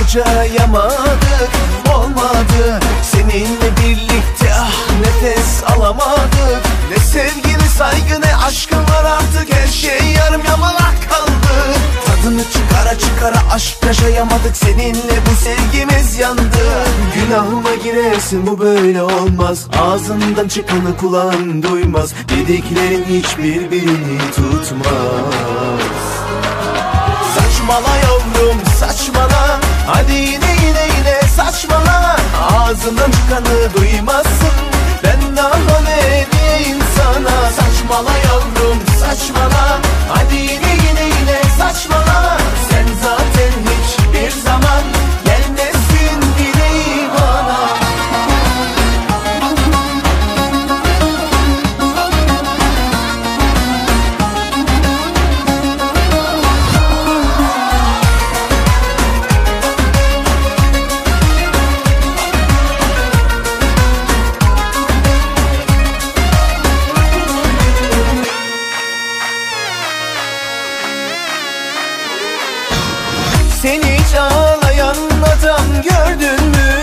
harcayamadık, olmadı. Seninle birlikte nefes alamadık. Ne sevgi ne saygı ne aşkın var, artık her şey yarım yamalak kaldı. Tadını çıkara çıkara aşk yaşayamadık, seninle bu sevgimiz yandı. Günahıma girersin, bu böyle olmaz. Ağzından çıkanı kulağın duymaz. Dediklerin hiçbir birini tutmaz. Saçmala yavrum saçmala, hadi yine saçmala. Ağzından çıkanı duymazsın, ben daha ne diyeyim sana. Saçmala yavrum saçmala, hadi yine saçmala. Sen zaten hiçbir zaman gelmezsin bile bana. Seni hiç ağlayan adam gördün mü?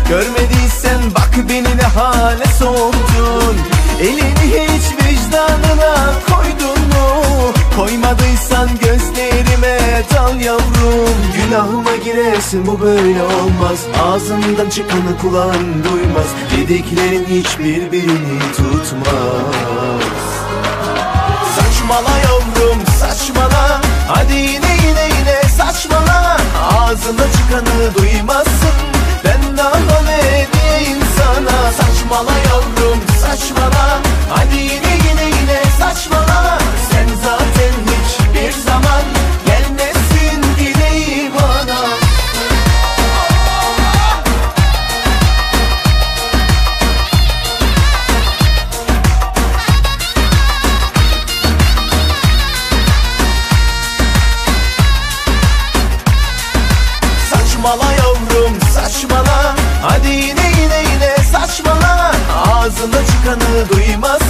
Görmediysen bak beni ne hale soktun. Elini hiç vicdanına koydun mu? Koymadıysan gözlerime dal yavrum. Günahıma girersin, bu böyle olmaz. Ağzından çıkanı kulağın duymaz. Dediklerin hiçbir birini tutmaz. Saçmala yavrum saçmala, hadi yine saçmala. Ağzında çıkanı duymazsın, ben daha ne diyeyim sana. Saçmala yavrum saçmala, hadi yine saçmala. Sen zaten hiçbir zaman gelmezsin bile bana. Saçmala yavrum saçmala, hadi yine saçmala. Ağzında çıkanı duymaz.